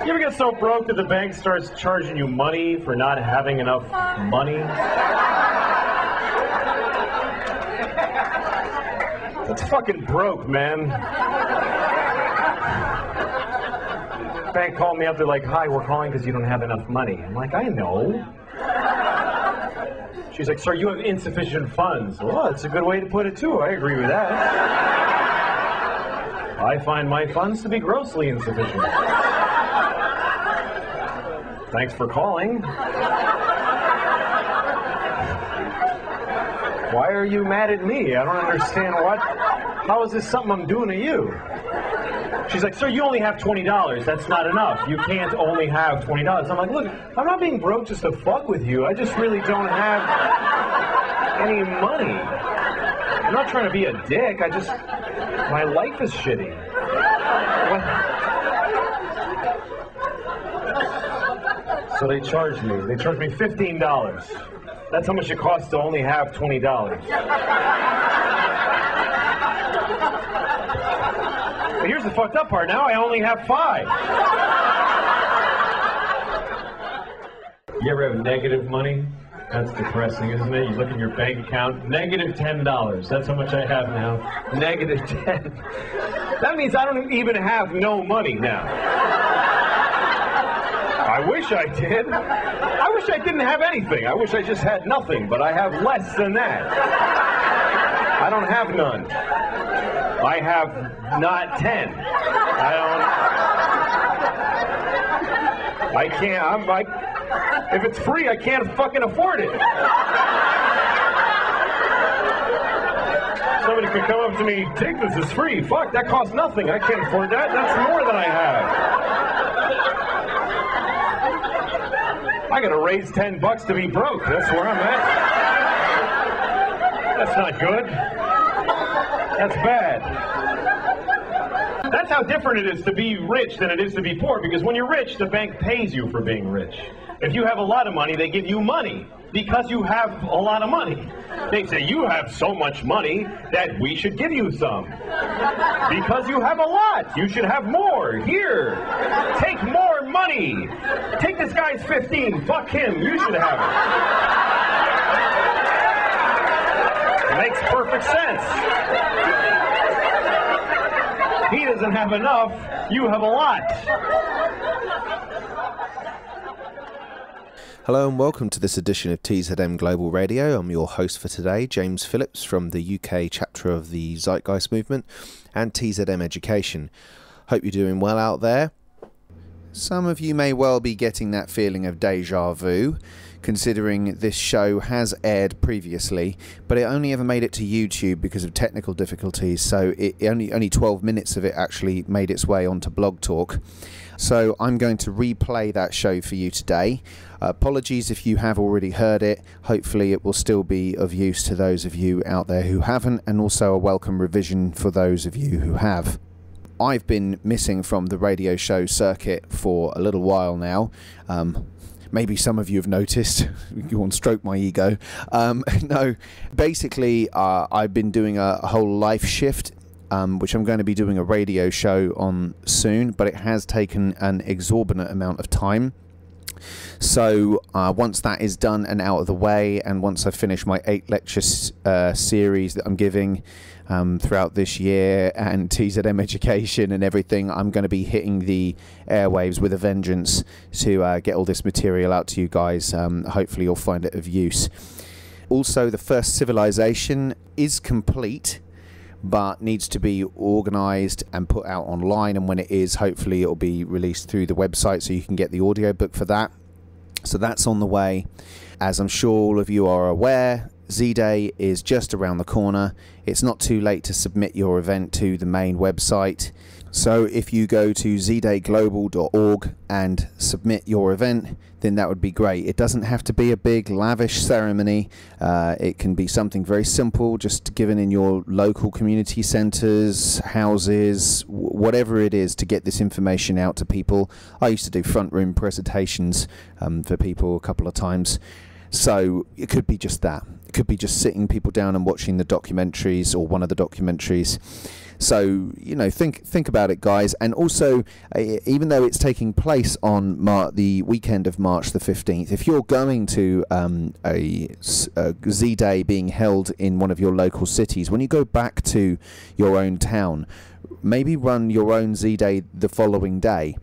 You ever get so broke that the bank starts charging you money for not having enough money? That's fucking broke, man. Bank called me up, they're like, hi, we're calling because you don't have enough money. I'm like, I know. She's like, sir, you have insufficient funds. Well, that's a good way to put it, too. I agree with that. I find my funds to be grossly insufficient. Thanks for calling. Why are you mad at me? I don't understand what. How is this something I'm doing to you? She's like, sir, you only have $20. That's not enough. You can't only have $20. I'm like, look, I'm not being broke just to fuck with you. I just really don't have any money. I'm not trying to be a dick. My life is shitty. What? So they charged me. They charged me $15. That's how much it costs to only have $20. But here's the fucked up part. Now I only have $5. You ever have negative money? That's depressing, isn't it? You look at your bank account, negative $10. That's how much I have now. Negative 10. That means I don't even have no money now. I wish I did. I wish I didn't have anything. I wish I just had nothing, but I have less than that. I don't have none. I have not 10. I can't, if it's free, I can't fucking afford it. Somebody could come up to me, take this, it's free. Fuck, that costs nothing. I can't afford that. That's more than I have. I gotta raise $10 to be broke. That's where I'm at. That's not good. That's bad. That's how different it is to be rich than it is to be poor, because when you're rich, the bank pays you for being rich. If you have a lot of money, they give you money because you have a lot of money. They say, you have so much money that we should give you some. Because you have a lot, you should have more. Here, take more money. Take this guy's 15, fuck him, you should have it. It makes perfect sense. He doesn't have enough, you have a lot. Hello and welcome to this edition of TZM Global Radio. I'm your host for today, James Phillips from the UK chapter of the Zeitgeist Movement and TZM Education. Hope you're doing well out there. Some of you may well be getting that feeling of deja vu, considering this show has aired previously, but it only ever made it to YouTube because of technical difficulties, so only 12 minutes of it actually made its way onto Blog Talk. So I'm going to replay that show for you today. Apologies if you have already heard it. Hopefully it will still be of use to those of you out there who haven't, and also a welcome revision for those of you who have. I've been missing from the radio show circuit for a little while now. Maybe some of you have noticed. You want to stroke my ego. No, basically I've been doing a whole life shift, which I'm going to be doing a radio show on soon, but it has taken an exorbitant amount of time. So once that is done and out of the way, and once I finish my 8 lecture series that I'm giving throughout this year, and TZM Education and everything, I'm going to be hitting the airwaves with a vengeance to get all this material out to you guys. Hopefully you'll find it of use. Also, the first civilization is complete, but needs to be organised and put out online, and when it is, hopefully it'll be released through the website so you can get the audiobook for that. So that's on the way. As I'm sure all of you are aware, Z-Day is just around the corner. It's not too late to submit your event to the main website. So if you go to zdayglobal.org and submit your event, then that would be great. It doesn't have to be a big lavish ceremony. It can be something very simple, just given in your local community centres, houses, whatever it is, to get this information out to people. I used to do front room presentations for people a couple of times. So it could be just that. It could be just sitting people down and watching the documentaries, or one of the documentaries. So, think about it, guys. And also, even though it's taking place on the weekend of March the 15th, if you're going to a Z-Day being held in one of your local cities, when you go back to your own town, maybe run your own Z-Day the following day.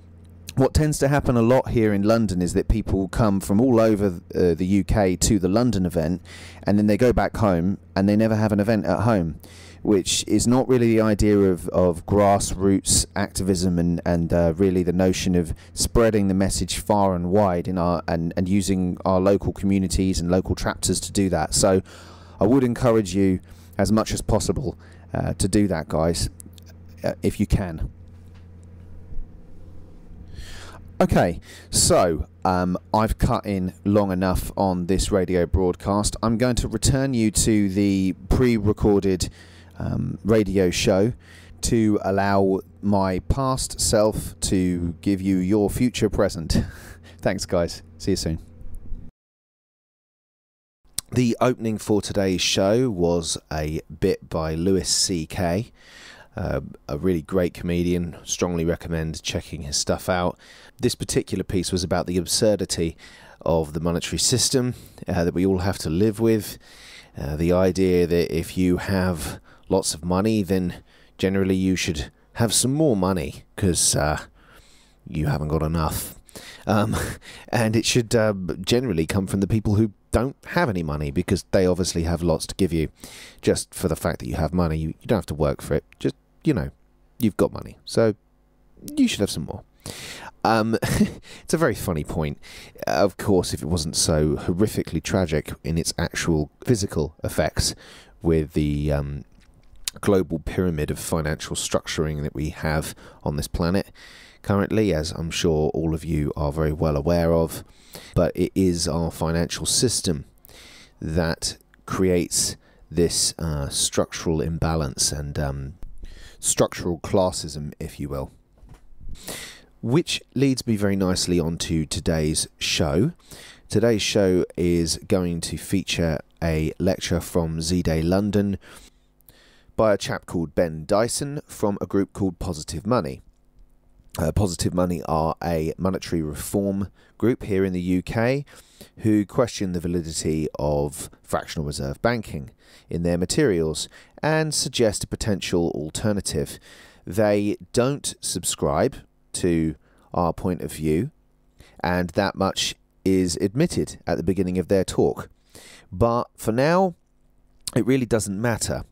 What tends to happen a lot here in London is that people come from all over the UK to the London event, and then they go back home and they never have an event at home, which is not really the idea of grassroots activism and really the notion of spreading the message far and wide and using our local communities and local chapters to do that. So I would encourage you as much as possible to do that, guys, if you can. Okay, so I've cut in long enough on this radio broadcast. I'm going to return you to the pre-recorded radio show to allow my past self to give you your future present. Thanks, guys. See you soon. The opening for today's show was a bit by Louis C.K., a really great comedian. Strongly recommend checking his stuff out. This particular piece was about the absurdity of the monetary system that we all have to live with. The idea that if you have lots of money, then generally you should have some more money because you haven't got enough. And it should generally come from the people who don't have any money, because they obviously have lots to give you. Just for the fact that you have money, you don't have to work for it. Just, you've got money, so you should have some more. It's a very funny point. Of course, if it wasn't so horrifically tragic in its actual physical effects with the global pyramid of financial structuring that we have on this planet currently, as I'm sure all of you are very well aware of. But it is our financial system that creates this structural imbalance and structural classism, if you will. Which leads me very nicely onto today's show. Today's show is going to feature a lecture from Z-Day London by a chap called Ben Dyson from a group called Positive Money. Positive Money are a monetary reform group here in the UK who question the validity of fractional reserve banking in their materials and suggest a potential alternative. They don't subscribe to our point of view, and that much is admitted at the beginning of their talk. But for now, it really doesn't matter.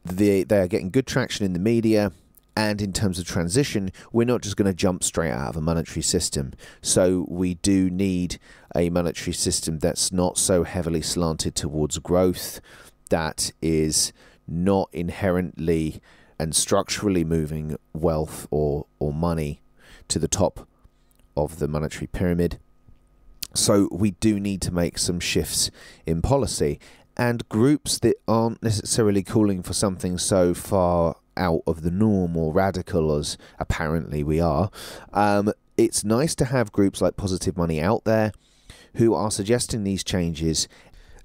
They are getting good traction in the media. And in terms of transition, we're not just going to jump straight out of a monetary system. So we do need a monetary system that's not so heavily slanted towards growth, that is not inherently and structurally moving wealth or money to the top of the monetary pyramid. So we do need to make some shifts in policy. And groups that aren't necessarily calling for something so far out of the norm or radical as apparently we are, it's nice to have groups like Positive Money out there who are suggesting these changes,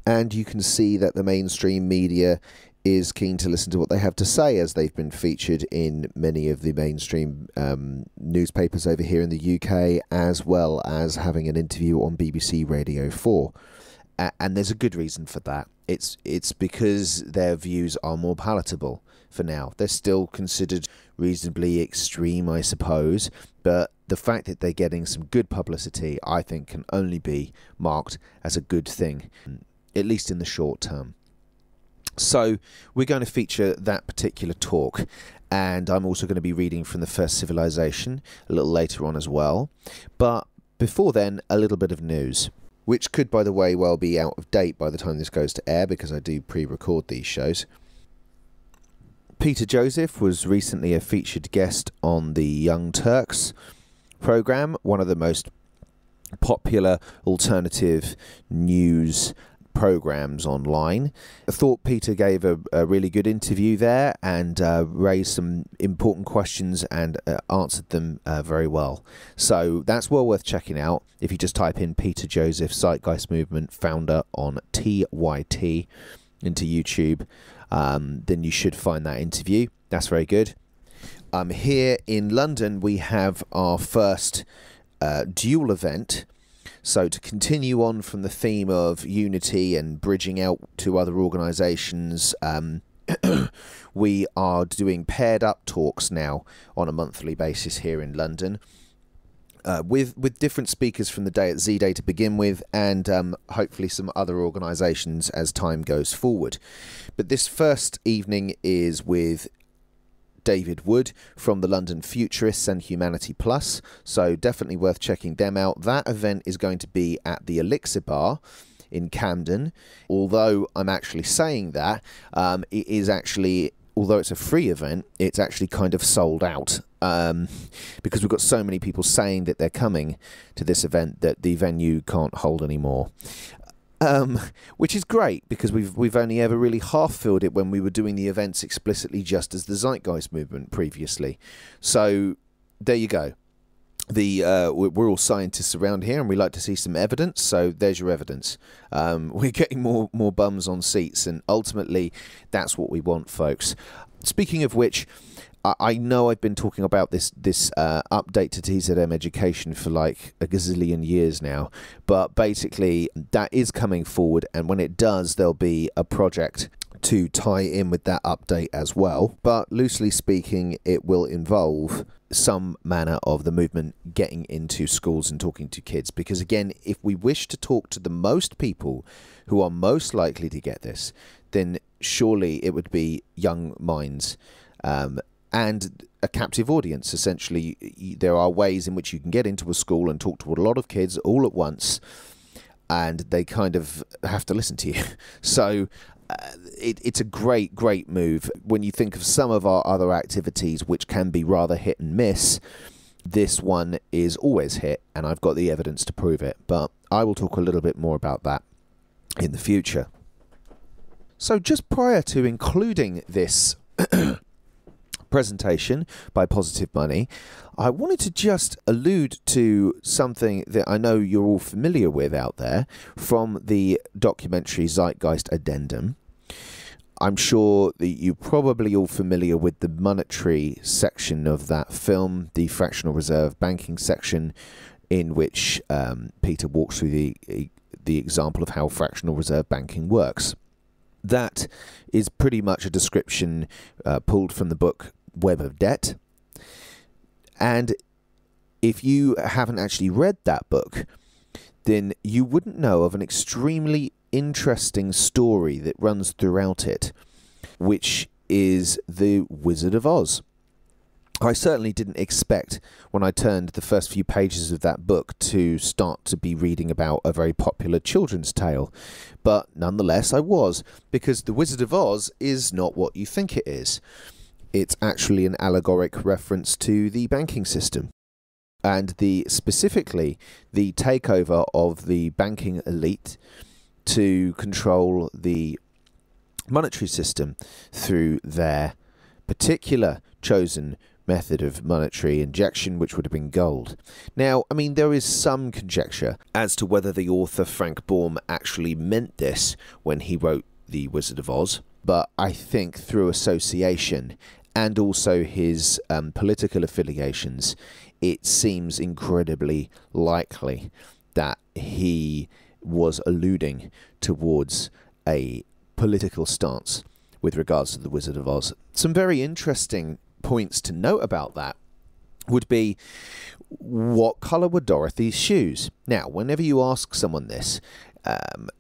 and you can see that the mainstream media is keen to listen to what they have to say, as they've been featured in many of the mainstream newspapers over here in the UK, as well as having an interview on BBC Radio 4. And there's a good reason for that. It's because their views are more palatable for now. They're still considered reasonably extreme, I suppose, but the fact that they're getting some good publicity, I think, can only be marked as a good thing, at least in the short term. So we're going to feature that particular talk, and I'm also going to be reading from the First Civilization a little later on as well. But before then, a little bit of news, which could, by the way, well be out of date by the time this goes to air, because I do pre-record these shows. Peter Joseph was recently a featured guest on the Young Turks programme, one of the most popular alternative news programmes online. I thought Peter gave a really good interview there and raised some important questions and answered them very well. So that's well worth checking out. If you just type in Peter Joseph, Zeitgeist Movement founder on TYT into YouTube, then you should find that interview. That's very good. Here in London, we have our first dual event. So to continue on from the theme of unity and bridging out to other organisations, we are doing paired up talks now on a monthly basis here in London, with different speakers from the day at Z-Day to begin with, and hopefully some other organisations as time goes forward. But this first evening is with David Wood from the London Futurists and Humanity Plus, so definitely worth checking them out. That event is going to be at the Elixir Bar in Camden. Although I'm actually saying that, it is actually, although it's a free event, it's actually kind of sold out, because we've got so many people saying that they're coming to this event that the venue can't hold anymore. Which is great, because we've only ever really half filled it when we were doing the events explicitly just as the Zeitgeist Movement previously. So there you go. We're all scientists around here, and we like to see some evidence. So there's your evidence. We're getting more bums on seats, and ultimately that's what we want, folks. Speaking of which, I know I've been talking about this update to TZM Education for like a gazillion years now, but basically that is coming forward, and when it does, there'll be a project to tie in with that update as well. But loosely speaking, it will involve some manner of the movement getting into schools and talking to kids, because again, if we wish to talk to the most people who are most likely to get this, then surely it would be young minds, and a captive audience. Essentially, there are ways in which you can get into a school and talk to a lot of kids all at once, and they kind of have to listen to you. So it's a great move. When you think of some of our other activities, which can be rather hit and miss, this one is always hit, and I've got the evidence to prove it. But I will talk a little bit more about that in the future. So just prior to including this presentation by Positive Money, I wanted to just allude to something that I know you're all familiar with out there from the documentary Zeitgeist Addendum. I'm sure that you're probably all familiar with the monetary section of that film, the fractional reserve banking section, in which Peter walks through the example of how fractional reserve banking works. That is pretty much a description pulled from the book Web of Debt. And if you haven't actually read that book, then you wouldn't know of an extremely interesting story that runs throughout it, which is the Wizard of Oz. I certainly didn't expect, when I turned the first few pages of that book, to start to be reading about a very popular children's tale. But nonetheless, I was, because the Wizard of Oz is not what you think it is. It's actually an allegoric reference to the banking system, and specifically the takeover of the banking elite to control the monetary system through their particular chosen method of monetary injection, which would have been gold. Now, I mean, there is some conjecture as to whether the author Frank Baum actually meant this when he wrote The Wizard of Oz, but I think through association and also his political affiliations, it seems incredibly likely that he was alluding towards a political stance with regards to the Wizard of Oz. Some very interesting points to note about that would be, what colour were Dorothy's shoes? Now, whenever you ask someone this,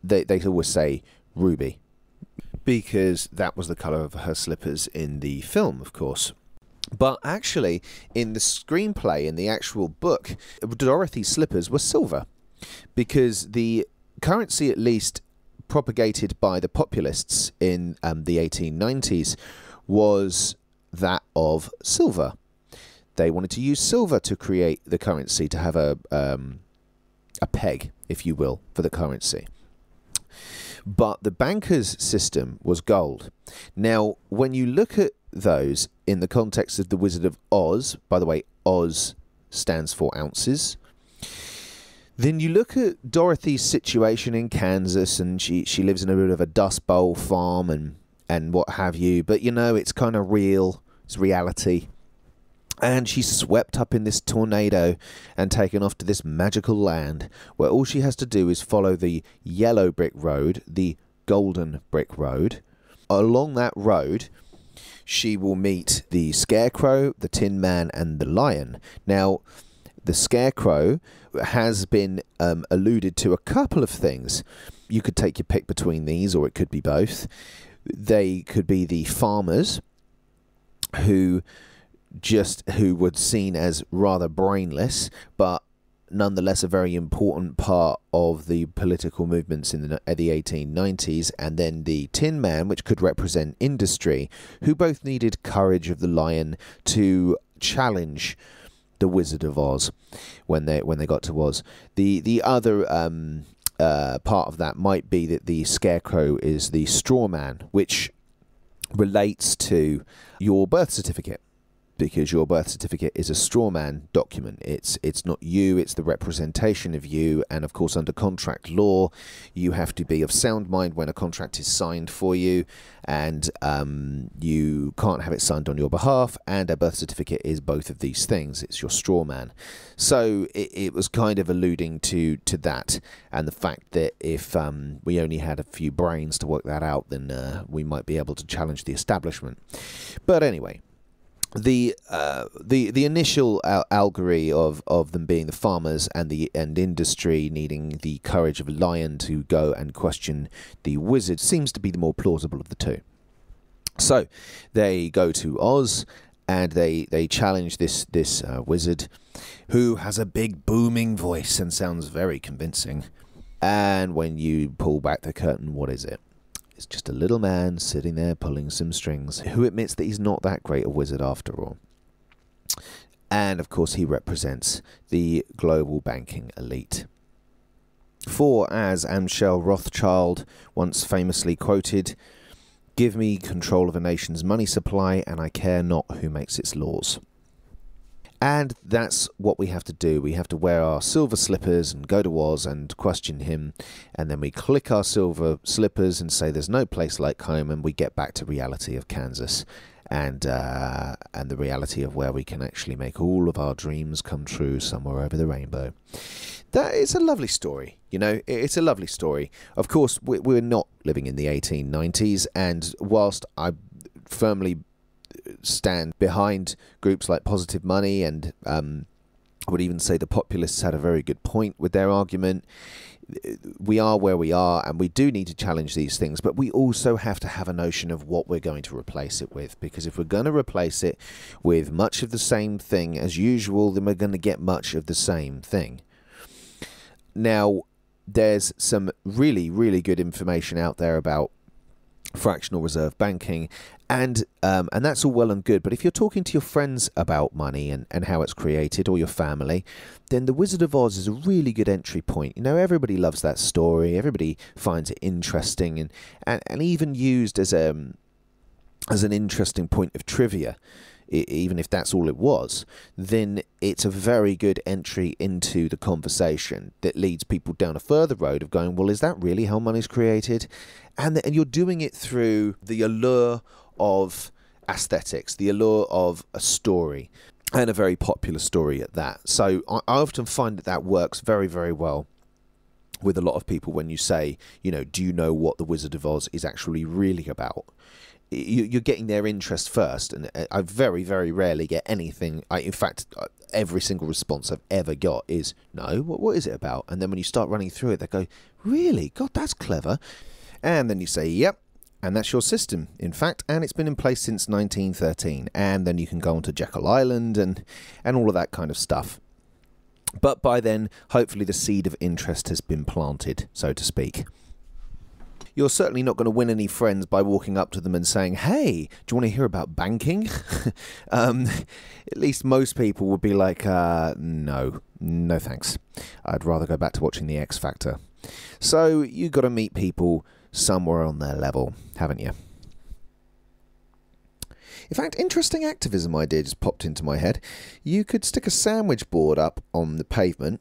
they always say ruby, because that was the colour of her slippers in the film, of course. But actually, in the screenplay, in the actual book, Dorothy's slippers were silver, because the currency, at least propagated by the populists in the 1890s, was that of silver. They wanted to use silver to create the currency, to have a peg, if you will, for the currency. But the bankers' system was gold. Now, when you look at those in the context of the Wizard of Oz, by the way, Oz stands for ounces, then you look at Dorothy's situation in Kansas, and she lives in a bit of a Dust Bowl farm and what have you, but you know, it's kind of real. towards reality. And she's swept up in this tornado and taken off to this magical land where all she has to do is follow the yellow brick road, the golden brick road. Along that road, she will meet the Scarecrow, the Tin Man, and the Lion. Now, the Scarecrow has been alluded to a couple of things. You could take your pick between these, or it could be both. They could be the farmers who were seen as rather brainless, but nonetheless a very important part of the political movements in the 1890s, and then the Tin Man, which could represent industry, who both needed courage of the Lion to challenge the Wizard of Oz when they got to Oz. The other part of that might be that the Scarecrow is the straw man, which relates to your birth certificate, because your birth certificate is a straw man document. It's not you, it's the representation of you, and of course under contract law you have to be of sound mind when a contract is signed for you, and you can't have it signed on your behalf, and a birth certificate is both of these things. It's your straw man. So it was kind of alluding to that, and the fact that if we only had a few brains to work that out, then we might be able to challenge the establishment. But anyway, the initial allegory of them being the farmers and industry needing the courage of a lion to go and question the wizard seems to be the more plausible of the two. So they go to Oz and they challenge this wizard, who has a big booming voice and sounds very convincing. And when you pull back the curtain, what is it? It's just a little man sitting there pulling some strings, who admits that he's not that great a wizard after all. And of course he represents the global banking elite. For, as Amschel Rothschild once famously quoted, "Give me control of a nation's money supply and I care not who makes its laws." And that's what we have to do. We have to wear our silver slippers and go to Oz and question him. And then we click our silver slippers and say there's no place like home, and we get back to reality of Kansas and the reality of where we can actually make all of our dreams come true somewhere over the rainbow. That is a lovely story. You know, it's a lovely story. Of course, we're not living in the 1890s, and whilst I firmly stand behind groups like Positive Money, and I would even say the populists had a very good point with their argument. We are where we are, and we do need to challenge these things, but we also have to have a notion of what we're going to replace it with, because if we're going to replace it with much of the same thing as usual, then we're going to get much of the same thing. Now, there's some really, really good information out there about fractional reserve banking, and that's all well and good, but if you're talking to your friends about money and how it's created, or your family, then the Wizard of Oz is a really good entry point. You know, everybody loves that story, everybody finds it interesting, and even used as an interesting point of trivia. Even if that's all it was, then it's a very good entry into the conversation that leads people down a further road of going, well, is that really how money's created? And you're doing it through the allure of aesthetics, the allure of a story, and a very popular story at that. So I often find that works very, very well with a lot of people when you say, you know, do you know what the Wizard of Oz is actually really about? You're getting their interest first, and I very, very rarely get anything. In fact, every single response I've ever got is, no, what is it about? And then when you start running through it, they go, really? God, that's clever. And then you say, yep, and that's your system, in fact, and it's been in place since 1913. And then you can go on to Jekyll Island and all of that kind of stuff. But by then, hopefully the seed of interest has been planted, so to speak. You're certainly not going to win any friends by walking up to them and saying, hey, do you want to hear about banking? At least most people would be like, no thanks. I'd rather go back to watching The X Factor. So you've got to meet people somewhere on their level, haven't you? In fact, interesting activism idea just popped into my head. You could stick a sandwich board up on the pavement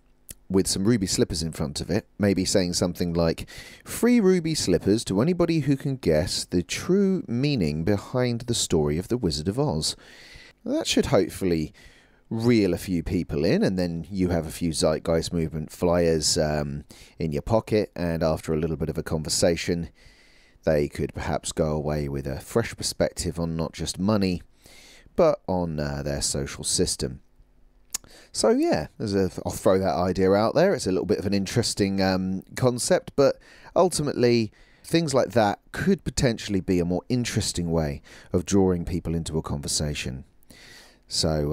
with some ruby slippers in front of it, maybe saying something like, "Free ruby slippers to anybody who can guess the true meaning behind the story of the Wizard of Oz." That should hopefully reel a few people in, and then you have a few Zeitgeist Movement flyers in your pocket, and after a little bit of a conversation, they could perhaps go away with a fresh perspective on not just money, but on their social system. So yeah, I'll throw that idea out there. It's a little bit of an interesting concept, but ultimately things like that could potentially be a more interesting way of drawing people into a conversation. So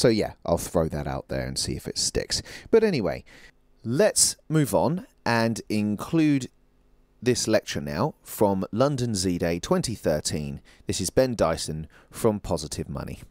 yeah, I'll throw that out there and see if it sticks. But anyway, let's move on and include this lecture now from London Z-Day 2013. This is Ben Dyson from Positive Money.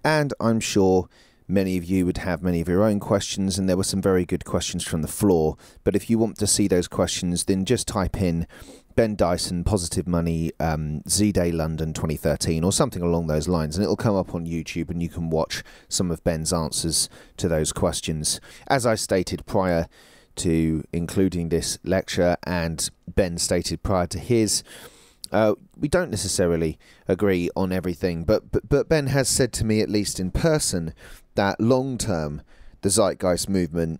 And I'm sure many of you would have many of your own questions, and there were some very good questions from the floor. But if you want to see those questions, then just type in Ben Dyson, Positive Money, Z-Day London 2013 or something along those lines, and it'll come up on YouTube and you can watch some of Ben's answers to those questions. As I stated prior to including this lecture, and Ben stated prior to his, we don't necessarily agree on everything, but Ben has said to me, at least in person, that long term the Zeitgeist Movement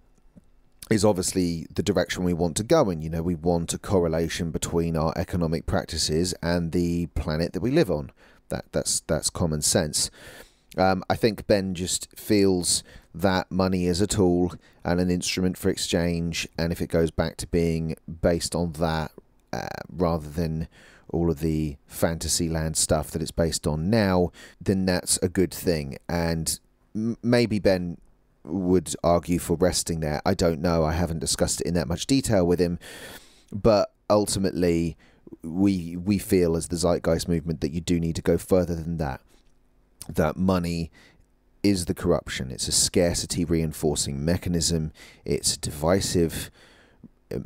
is obviously the direction we want to go in. You know, we want a correlation between our economic practices and the planet that we live on. That's common sense. I think Ben just feels that money is a tool and an instrument for exchange, and if it goes back to being based on that rather than all of the fantasy land stuff that it's based on now, then that's a good thing. And maybe Ben would argue for resting there. I don't know. I haven't discussed it in that much detail with him. But ultimately, we feel as the Zeitgeist Movement that you do need to go further than that. That money is the corruption. It's a scarcity reinforcing mechanism. It's a divisive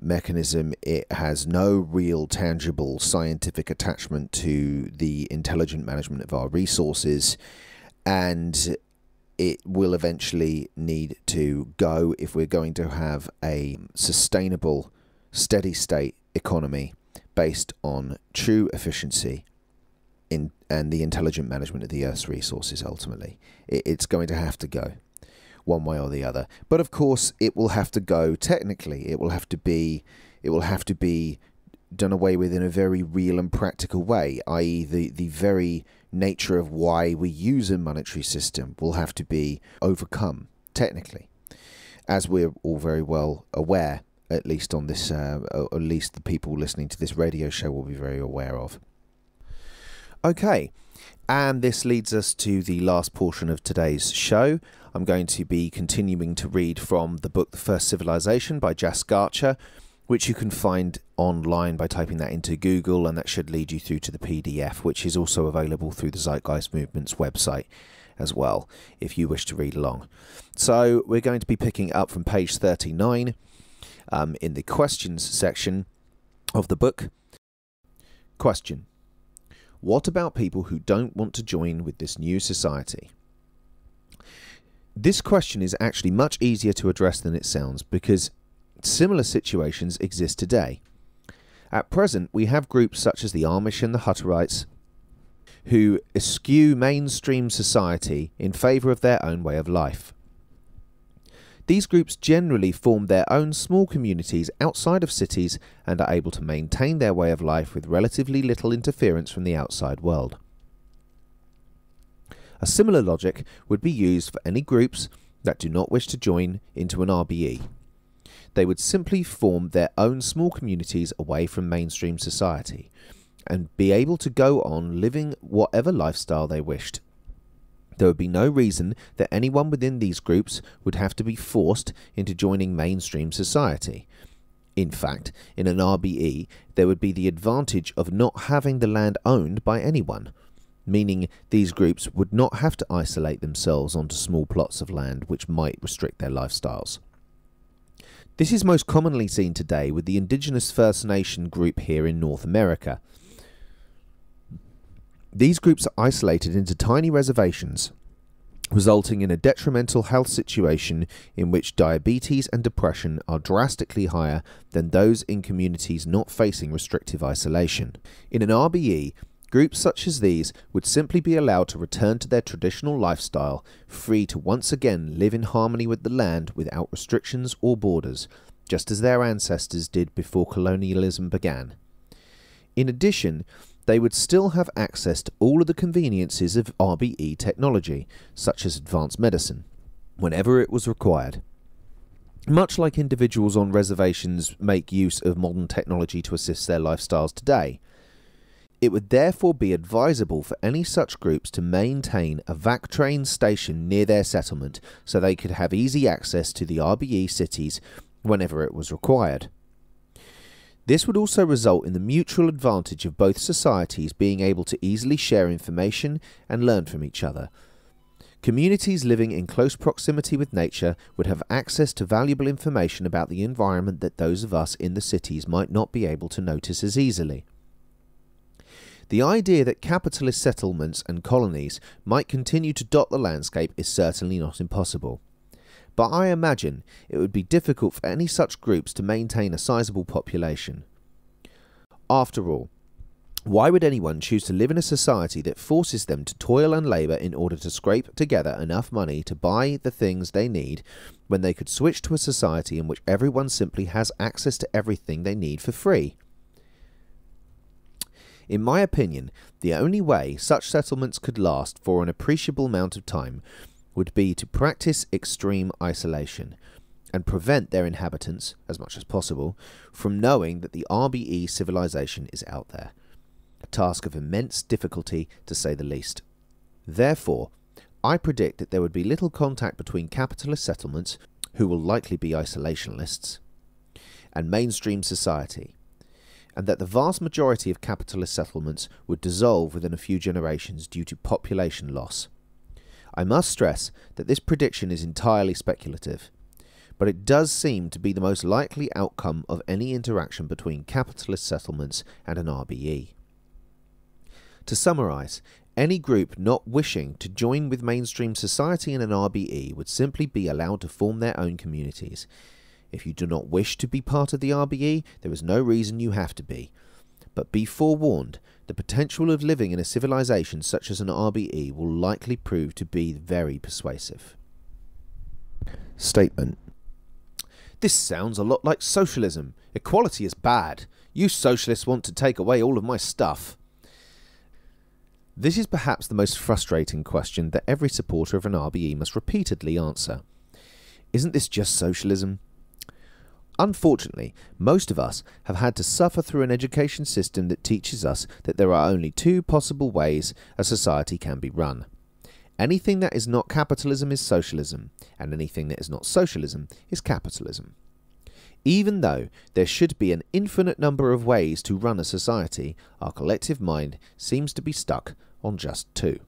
mechanism. It has no real tangible scientific attachment to the intelligent management of our resources, and it will eventually need to go if we're going to have a sustainable, steady state economy based on true efficiency and the intelligent management of the Earth's resources. Ultimately, it's going to have to go one way or the other. But of course, it will have to go technically. It will have to be done away with in a very real and practical way, i.e. the very nature of why we use a monetary system will have to be overcome technically, as we're all very well aware, at least on this, at least the people listening to this radio show will be very aware of. Okay, and this leads us to the last portion of today's show. I'm going to be continuing to read from the book The First Civilization by Jas Garcher, which you can find online by typing that into Google, and that should lead you through to the PDF, which is also available through the Zeitgeist Movement's website as well, if you wish to read along. So we're going to be picking up from page 39 in the questions section of the book. Question: what about people who don't want to join with this new society? This question is actually much easier to address than it sounds, because similar situations exist today. At present, we have groups such as the Amish and the Hutterites who eschew mainstream society in favour of their own way of life. These groups generally form their own small communities outside of cities and are able to maintain their way of life with relatively little interference from the outside world. A similar logic would be used for any groups that do not wish to join into an RBE. They would simply form their own small communities away from mainstream society and be able to go on living whatever lifestyle they wished. There would be no reason that anyone within these groups would have to be forced into joining mainstream society. In fact, in an RBE, there would be the advantage of not having the land owned by anyone, meaning these groups would not have to isolate themselves onto small plots of land which might restrict their lifestyles. This is most commonly seen today with the indigenous First Nation group here in North America. These groups are isolated into tiny reservations, resulting in a detrimental health situation in which diabetes and depression are drastically higher than those in communities not facing restrictive isolation. In an RBE, groups such as these would simply be allowed to return to their traditional lifestyle, free to once again live in harmony with the land without restrictions or borders, just as their ancestors did before colonialism began. In addition, they would still have access to all of the conveniences of RBE technology, such as advanced medicine, whenever it was required. Much like individuals on reservations make use of modern technology to assist their lifestyles today, it would therefore be advisable for any such groups to maintain a VAC train station near their settlement so they could have easy access to the RBE cities whenever it was required. This would also result in the mutual advantage of both societies being able to easily share information and learn from each other. Communities living in close proximity with nature would have access to valuable information about the environment that those of us in the cities might not be able to notice as easily. The idea that capitalist settlements and colonies might continue to dot the landscape is certainly not impossible. But I imagine it would be difficult for any such groups to maintain a sizable population. After all, why would anyone choose to live in a society that forces them to toil and labour in order to scrape together enough money to buy the things they need, when they could switch to a society in which everyone simply has access to everything they need for free? In my opinion, the only way such settlements could last for an appreciable amount of time would be to practice extreme isolation and prevent their inhabitants, as much as possible, from knowing that the RBE civilization is out there. A task of immense difficulty, to say the least. Therefore, I predict that there would be little contact between capitalist settlements, who will likely be isolationists, and mainstream society, and that the vast majority of capitalist settlements would dissolve within a few generations due to population loss. I must stress that this prediction is entirely speculative, but it does seem to be the most likely outcome of any interaction between capitalist settlements and an RBE. To summarise, any group not wishing to join with mainstream society in an RBE would simply be allowed to form their own communities. If you do not wish to be part of the RBE, there is no reason you have to be. But be forewarned, the potential of living in a civilization such as an RBE will likely prove to be very persuasive. Statement. This sounds a lot like socialism. Equality is bad. You socialists want to take away all of my stuff. This is perhaps the most frustrating question that every supporter of an RBE must repeatedly answer. Isn't this just socialism? Unfortunately, most of us have had to suffer through an education system that teaches us that there are only two possible ways a society can be run. Anything that is not capitalism is socialism, and anything that is not socialism is capitalism. Even though there should be an infinite number of ways to run a society, our collective mind seems to be stuck on just two.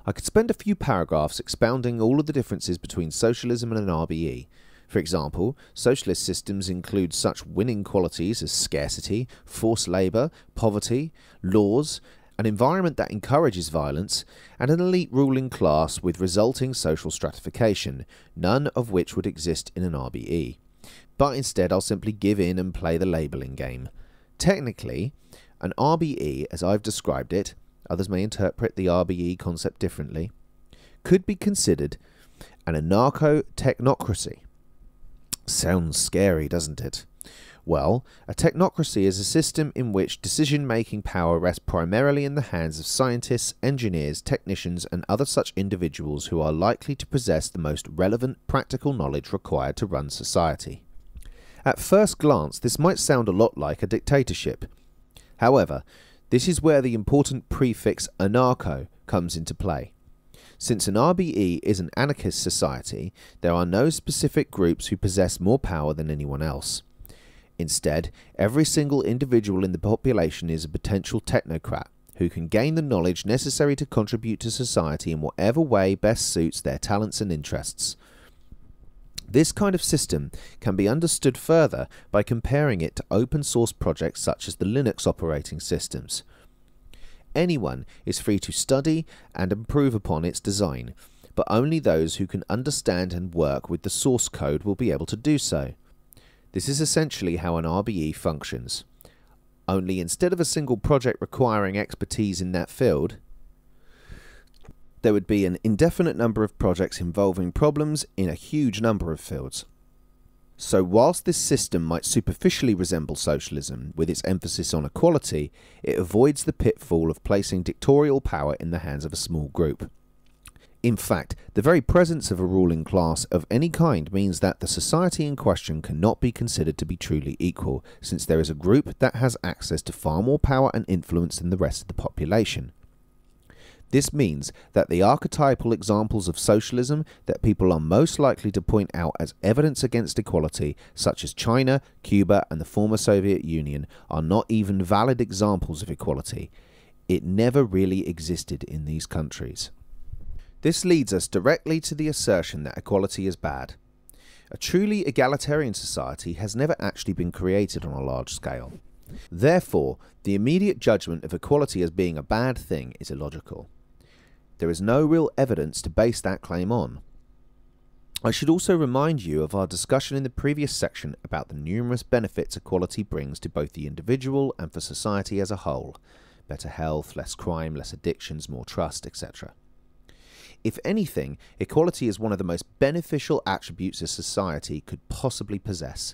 I could spend a few paragraphs expounding all of the differences between socialism and an RBE. For example, socialist systems include such winning qualities as scarcity, forced labour, poverty, laws, an environment that encourages violence, and an elite ruling class with resulting social stratification, none of which would exist in an RBE. But instead I'll simply give in and play the labelling game. Technically, an RBE, as I've described it, others may interpret the RBE concept differently, could be considered an anarcho-technocracy. Sounds scary, doesn't it? Well, a technocracy is a system in which decision-making power rests primarily in the hands of scientists, engineers, technicians, and other such individuals who are likely to possess the most relevant practical knowledge required to run society. At first glance, this might sound a lot like a dictatorship. However, this is where the important prefix anarcho comes into play. Since an RBE is an anarchist society, there are no specific groups who possess more power than anyone else. Instead, every single individual in the population is a potential technocrat who can gain the knowledge necessary to contribute to society in whatever way best suits their talents and interests. This kind of system can be understood further by comparing it to open source projects such as the Linux operating systems. Anyone is free to study and improve upon its design, but only those who can understand and work with the source code will be able to do so. This is essentially how an RBE functions. Only instead of a single project requiring expertise in that field, there would be an indefinite number of projects involving problems in a huge number of fields. So whilst this system might superficially resemble socialism with its emphasis on equality, it avoids the pitfall of placing dictatorial power in the hands of a small group. In fact, the very presence of a ruling class of any kind means that the society in question cannot be considered to be truly equal, since there is a group that has access to far more power and influence than the rest of the population. This means that the archetypal examples of socialism that people are most likely to point out as evidence against equality, such as China, Cuba, and the former Soviet Union, are not even valid examples of equality. It never really existed in these countries. This leads us directly to the assertion that equality is bad. A truly egalitarian society has never actually been created on a large scale. Therefore, the immediate judgment of equality as being a bad thing is illogical. There is no real evidence to base that claim on. I should also remind you of our discussion in the previous section about the numerous benefits equality brings to both the individual and for society as a whole. Better health, less crime, less addictions, more trust, etc. If anything, equality is one of the most beneficial attributes a society could possibly possess.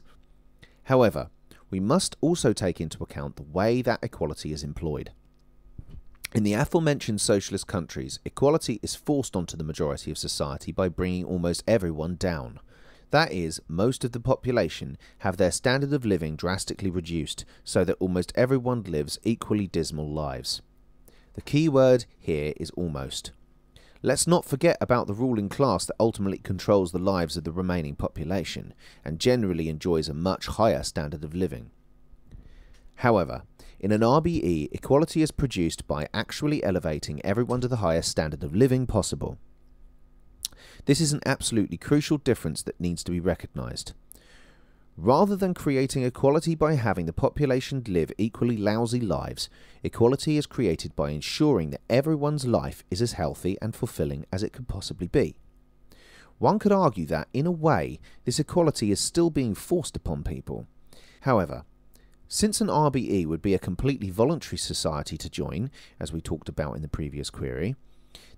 However, we must also take into account the way that equality is employed. In the aforementioned socialist countries, equality is forced onto the majority of society by bringing almost everyone down. That is, most of the population have their standard of living drastically reduced, so that almost everyone lives equally dismal lives. The key word here is almost. Let's not forget about the ruling class that ultimately controls the lives of the remaining population, and generally enjoys a much higher standard of living. However, in an RBE, equality is produced by actually elevating everyone to the highest standard of living possible. This is an absolutely crucial difference that needs to be recognised. Rather than creating equality by having the population live equally lousy lives, equality is created by ensuring that everyone's life is as healthy and fulfilling as it could possibly be. One could argue that, in a way, this equality is still being forced upon people. However, since an RBE would be a completely voluntary society to join, as we talked about in the previous query,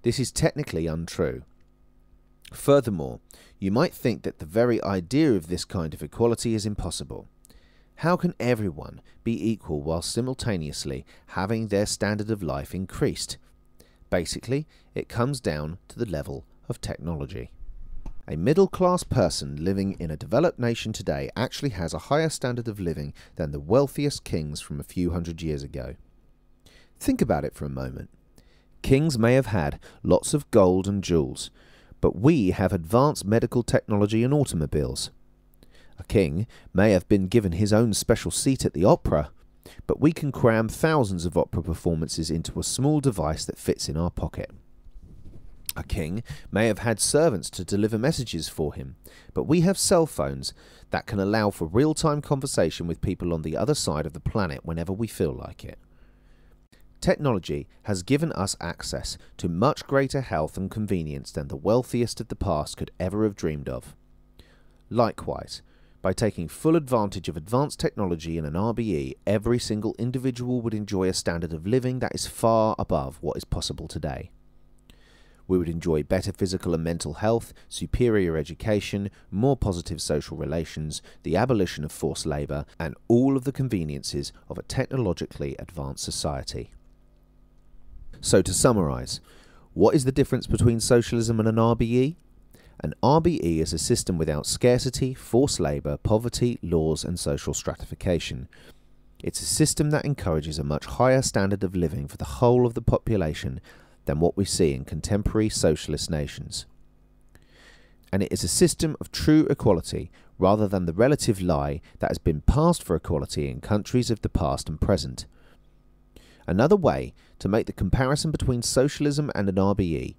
this is technically untrue. Furthermore, you might think that the very idea of this kind of equality is impossible. How can everyone be equal while simultaneously having their standard of life increased? Basically, it comes down to the level of technology. A middle-class person living in a developed nation today actually has a higher standard of living than the wealthiest kings from a few hundred years ago. Think about it for a moment. Kings may have had lots of gold and jewels, but we have advanced medical technology and automobiles. A king may have been given his own special seat at the opera, but we can cram thousands of opera performances into a small device that fits in our pocket. A king may have had servants to deliver messages for him, but we have cell phones that can allow for real-time conversation with people on the other side of the planet whenever we feel like it. Technology has given us access to much greater health and convenience than the wealthiest of the past could ever have dreamed of. Likewise, by taking full advantage of advanced technology in an RBE, every single individual would enjoy a standard of living that is far above what is possible today. We would enjoy better physical and mental health, superior education, more positive social relations, the abolition of forced labour, and all of the conveniences of a technologically advanced society. So to summarise, what is the difference between socialism and an RBE? An RBE is a system without scarcity, forced labour, poverty, laws and social stratification. It's a system that encourages a much higher standard of living for the whole of the population than what we see in contemporary socialist nations. And it is a system of true equality rather than the relative lie that has been passed for equality in countries of the past and present. Another way to make the comparison between socialism and an RBE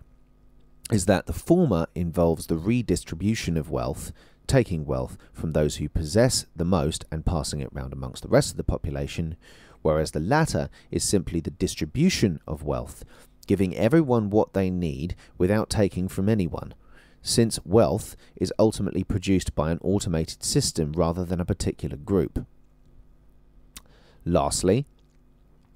is that the former involves the redistribution of wealth, taking wealth from those who possess the most and passing it round amongst the rest of the population, whereas the latter is simply the distribution of wealth, giving everyone what they need without taking from anyone, since wealth is ultimately produced by an automated system rather than a particular group. Lastly,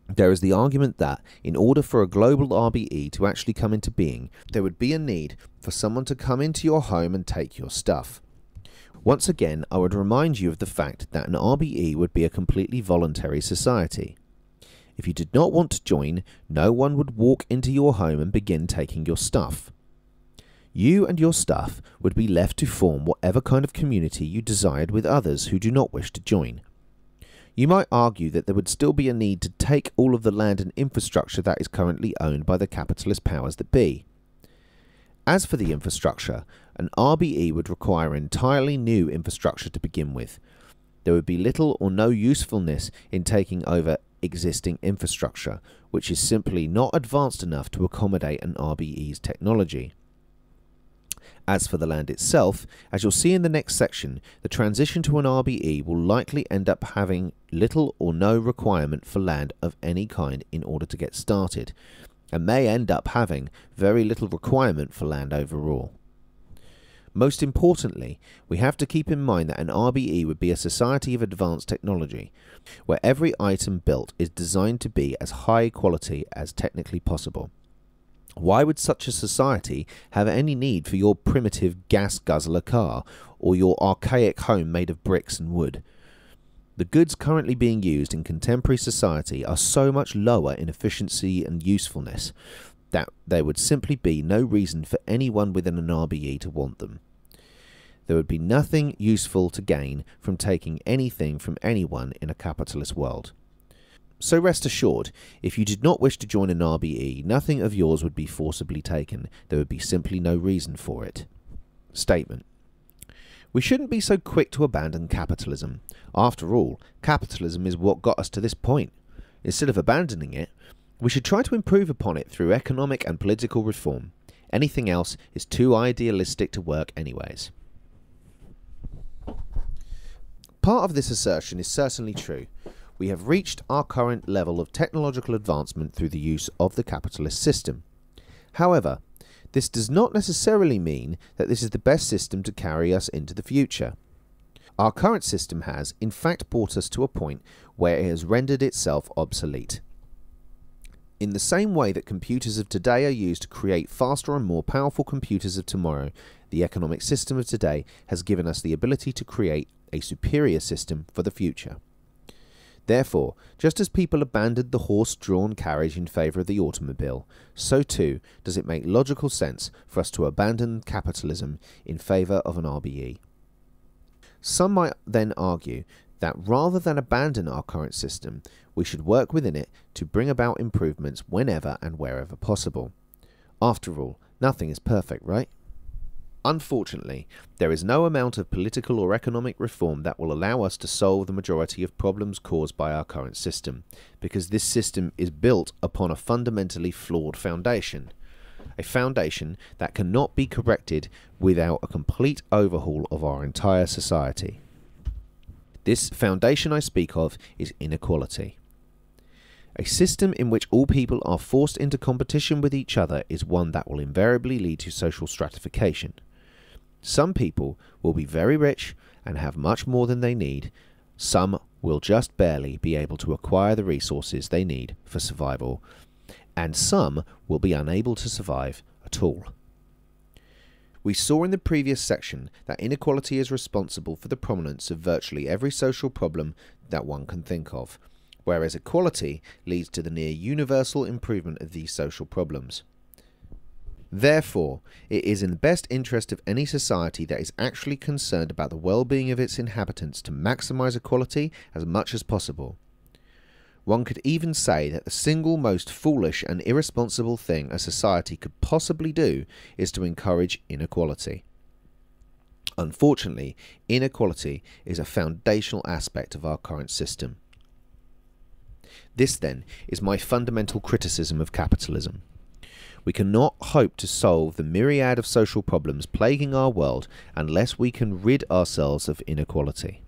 there is the argument that, in order for a global RBE to actually come into being, there would be a need for someone to come into your home and take your stuff. Once again, I would remind you of the fact that an RBE would be a completely voluntary society. If you did not want to join, no one would walk into your home and begin taking your stuff. You and your stuff would be left to form whatever kind of community you desired with others who do not wish to join. You might argue that there would still be a need to take all of the land and infrastructure that is currently owned by the capitalist powers that be. As for the infrastructure, an RBE would require entirely new infrastructure to begin with. There would be little or no usefulness in taking over existing infrastructure, which is simply not advanced enough to accommodate an RBE's technology. As for the land itself, as you'll see in the next section, the transition to an RBE will likely end up having little or no requirement for land of any kind in order to get started, and may end up having very little requirement for land overall. Most importantly, we have to keep in mind that an RBE would be a society of advanced technology, where every item built is designed to be as high quality as technically possible. Why would such a society have any need for your primitive gas guzzler car or your archaic home made of bricks and wood? The goods currently being used in contemporary society are so much lower in efficiency and usefulness that there would simply be no reason for anyone within an RBE to want them. There would be nothing useful to gain from taking anything from anyone in a capitalist world. So rest assured, if you did not wish to join an RBE, nothing of yours would be forcibly taken. There would be simply no reason for it. Statement. We shouldn't be so quick to abandon capitalism. After all, capitalism is what got us to this point. Instead of abandoning it, we should try to improve upon it through economic and political reform. Anything else is too idealistic to work anyways. Part of this assertion is certainly true. We have reached our current level of technological advancement through the use of the capitalist system. However, this does not necessarily mean that this is the best system to carry us into the future. Our current system has, in fact, brought us to a point where it has rendered itself obsolete. In the same way that computers of today are used to create faster and more powerful computers of tomorrow, the economic system of today has given us the ability to create a superior system for the future. Therefore, just as people abandoned the horse-drawn carriage in favour of the automobile, so too does it make logical sense for us to abandon capitalism in favour of an RBE. Some might then argue that rather than abandon our current system, we should work within it to bring about improvements whenever and wherever possible. After all, nothing is perfect, right? Unfortunately, there is no amount of political or economic reform that will allow us to solve the majority of problems caused by our current system, because this system is built upon a fundamentally flawed foundation. A foundation that cannot be corrected without a complete overhaul of our entire society. This foundation I speak of is inequality. A system in which all people are forced into competition with each other is one that will invariably lead to social stratification. Some people will be very rich and have much more than they need. Some will just barely be able to acquire the resources they need for survival, and some will be unable to survive at all. We saw in the previous section that inequality is responsible for the prominence of virtually every social problem that one can think of, whereas equality leads to the near universal improvement of these social problems. Therefore, it is in the best interest of any society that is actually concerned about the well-being of its inhabitants to maximize equality as much as possible. One could even say that the single most foolish and irresponsible thing a society could possibly do is to encourage inequality. Unfortunately, inequality is a foundational aspect of our current system. This, then, is my fundamental criticism of capitalism. We cannot hope to solve the myriad of social problems plaguing our world unless we can rid ourselves of inequality.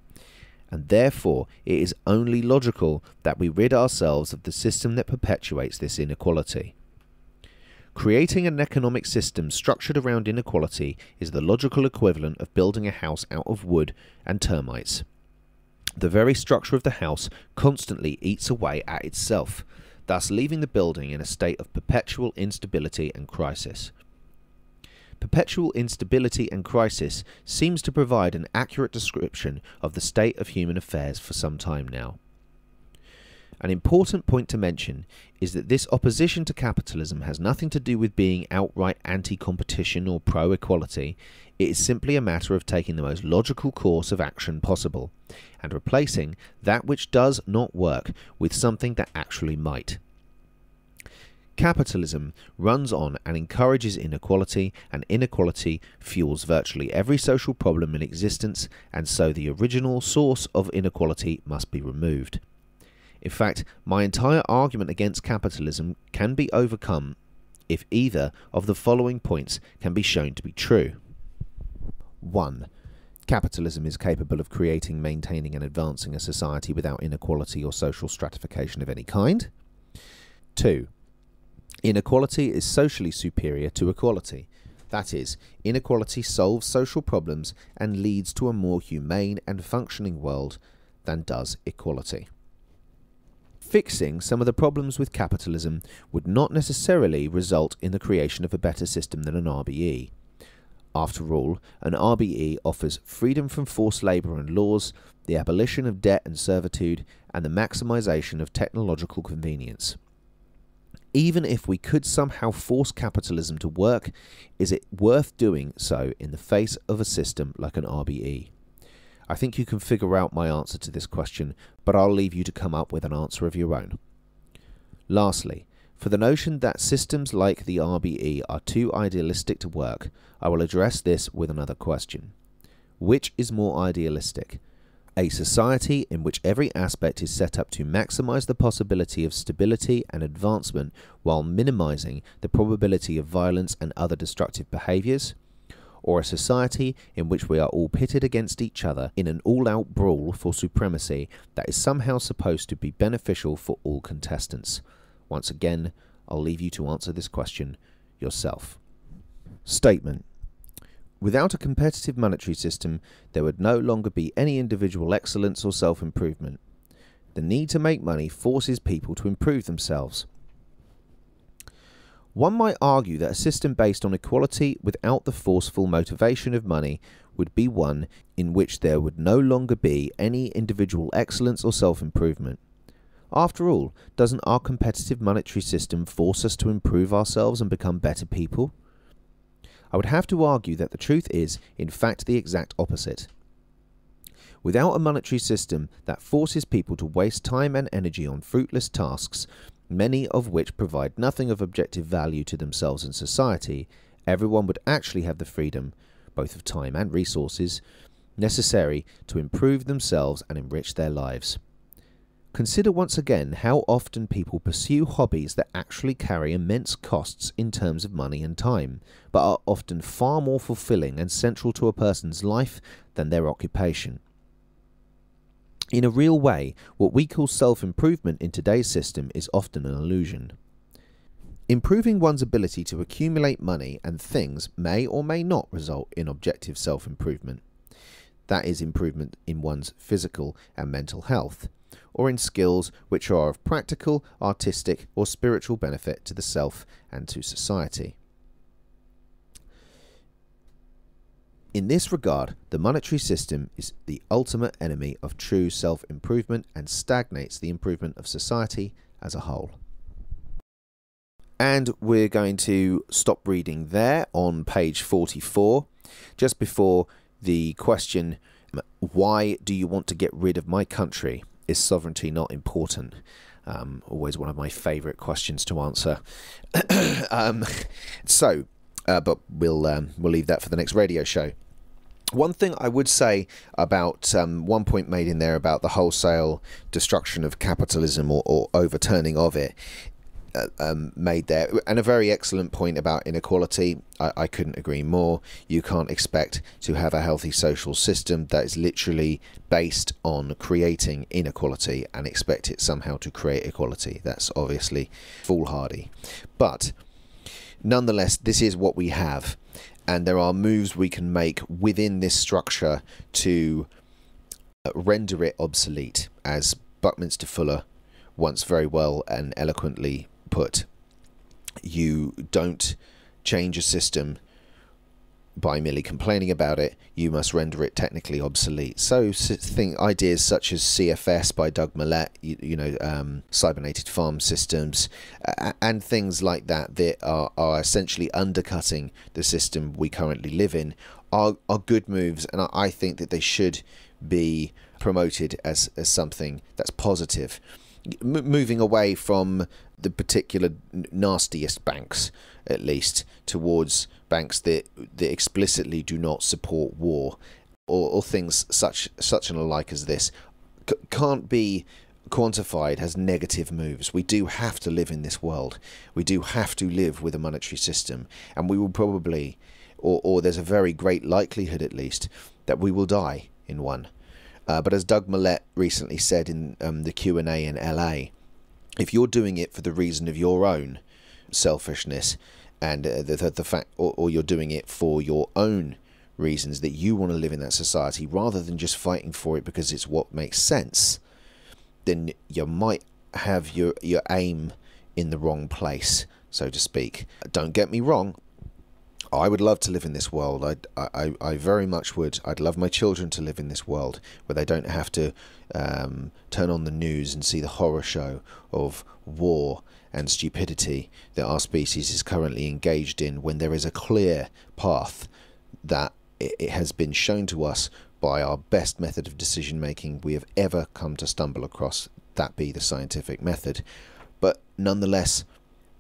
And therefore, it is only logical that we rid ourselves of the system that perpetuates this inequality. Creating an economic system structured around inequality is the logical equivalent of building a house out of wood and termites. The very structure of the house constantly eats away at itself, thus leaving the building in a state of perpetual instability and crisis. Perpetual instability and crisis seems to provide an accurate description of the state of human affairs for some time now. An important point to mention is that this opposition to capitalism has nothing to do with being outright anti-competition or pro-equality. It is simply a matter of taking the most logical course of action possible, and replacing that which does not work with something that actually might. Capitalism runs on and encourages inequality, and inequality fuels virtually every social problem in existence, and so the original source of inequality must be removed. In fact, my entire argument against capitalism can be overcome if either of the following points can be shown to be true. 1. Capitalism is capable of creating, maintaining and advancing a society without inequality or social stratification of any kind. 2. Inequality is socially superior to equality. That is, inequality solves social problems and leads to a more humane and functioning world than does equality. Fixing some of the problems with capitalism would not necessarily result in the creation of a better system than an RBE. After all, an RBE offers freedom from forced labour and laws, the abolition of debt and servitude, and the maximisation of technological convenience. Even if we could somehow force capitalism to work, is it worth doing so in the face of a system like an RBE? I think you can figure out my answer to this question, but I'll leave you to come up with an answer of your own. Lastly, for the notion that systems like the RBE are too idealistic to work, I will address this with another question. Which is more idealistic? A society in which every aspect is set up to maximize the possibility of stability and advancement while minimizing the probability of violence and other destructive behaviors? Or a society in which we are all pitted against each other in an all-out brawl for supremacy that is somehow supposed to be beneficial for all contestants? Once again, I'll leave you to answer this question yourself. Statement. Without a competitive monetary system, there would no longer be any individual excellence or self-improvement. The need to make money forces people to improve themselves. One might argue that a system based on equality without the forceful motivation of money would be one in which there would no longer be any individual excellence or self-improvement. After all, doesn't our competitive monetary system force us to improve ourselves and become better people? I would have to argue that the truth is, in fact, the exact opposite. Without a monetary system that forces people to waste time and energy on fruitless tasks, many of which provide nothing of objective value to themselves and society, everyone would actually have the freedom, both of time and resources, necessary to improve themselves and enrich their lives. Consider once again how often people pursue hobbies that actually carry immense costs in terms of money and time, but are often far more fulfilling and central to a person's life than their occupation. In a real way, what we call self-improvement in today's system is often an illusion. Improving one's ability to accumulate money and things may or may not result in objective self-improvement. That is, improvement in one's physical and mental health, or in skills which are of practical, artistic, or spiritual benefit to the self and to society. In this regard, the monetary system is the ultimate enemy of true self-improvement and stagnates the improvement of society as a whole. And we're going to stop reading there on page 44, just before the question, why do you want to get rid of my country? Is sovereignty not important? Always one of my favourite questions to answer. But we'll leave that for the next radio show. One thing I would say about one point made in there about the wholesale destruction of capitalism or overturning of it, made there, and a very excellent point about inequality. I couldn't agree more. You can't expect to have a healthy social system that is literally based on creating inequality and expect it somehow to create equality. That's obviously foolhardy. But nonetheless, this is what we have, and there are moves we can make within this structure to render it obsolete, as Buckminster Fuller once very well and eloquently put. You don't change a system by merely complaining about it, you must render it technically obsolete. So ideas such as CFS by Doug Millett, cybernated farm systems, and things like that are essentially undercutting the system we currently live in are good moves, and I think that they should be promoted as something that's positive. Moving away from the particular nastiest banks, at least, towards banks that explicitly do not support war, or things such and alike as this, can't be quantified as negative moves. We do have to live in this world. We do have to live with a monetary system, and we will probably, or there's a very great likelihood at least that we will die in one. But as Doug Millett recently said in the Q&A in LA, if you're doing it for the reason of your own selfishness and the fact, or you're doing it for your own reasons that you want to live in that society rather than just fighting for it because it's what makes sense, then you might have your aim in the wrong place, so to speak. Don't get me wrong, I would love to live in this world. I very much would. I'd love my children to live in this world where they don't have to turn on the news and see the horror show of war and stupidity that our species is currently engaged in, when there is a clear path that it has been shown to us by our best method of decision making we have ever come to stumble across, that be the scientific method. But nonetheless,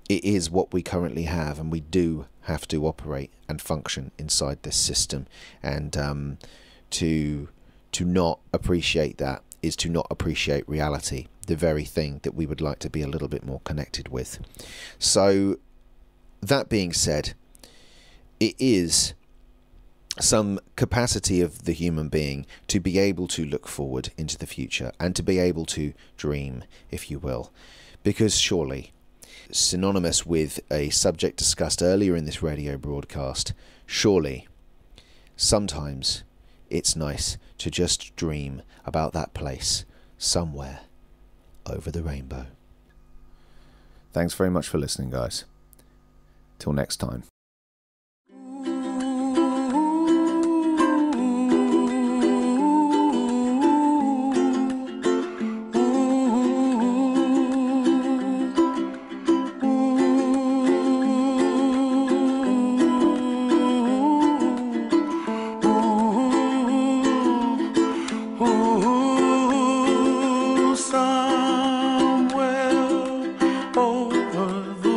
it is what we currently have, and we do have to operate and function inside this system. And to not appreciate that is to not appreciate reality, the very thing that we would like to be a little bit more connected with. So that being said, it is some capacity of the human being to be able to look forward into the future and to be able to dream, if you will. Because surely, synonymous with a subject discussed earlier in this radio broadcast, surely, sometimes it's nice to just dream about that place somewhere over the rainbow. Thanks very much for listening, guys. Till next time. Somewhere over the